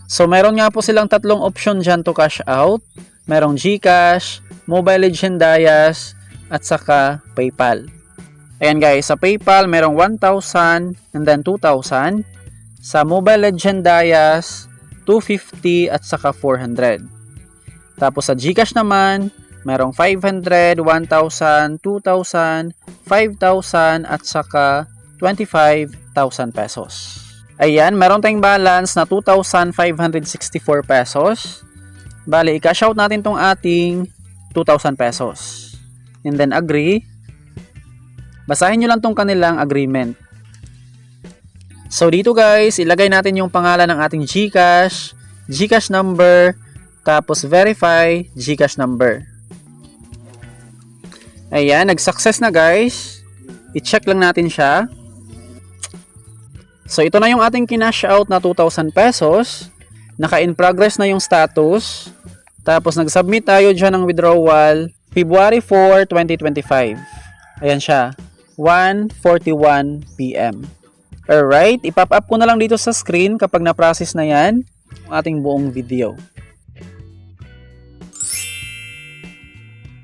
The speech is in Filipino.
So meron nga po silang tatlong option dyan to cash out. Merong GCash, Mobile Legend Dias, at saka PayPal. Ayan guys, sa PayPal merong 1,000 and then 2,000. Sa Mobile Legend Dias, 250 at saka 400. Tapos sa GCash naman, merong 500, 1,000, 2,000, 5,000 at saka 25,000 pesos. Ayan, meron tayong balance na 2,564 pesos. Bali, i-cash out natin tong ating 2,000 pesos. And then agree. Basahin nyo lang tong kanilang agreement. So dito guys, ilagay natin yung pangalan ng ating GCash, GCash number, tapos verify GCash number. Ayan, nag-success na guys. I-check lang natin siya. So ito na yung ating kinash out na 2,000 pesos. Naka-in progress na yung status. Tapos nag-submit tayo dyan ng withdrawal February 4, 2025. Ayan siya, 1:41 PM. Alright, ipop up ko na lang dito sa screen kapag na-process na yan ang ating buong video.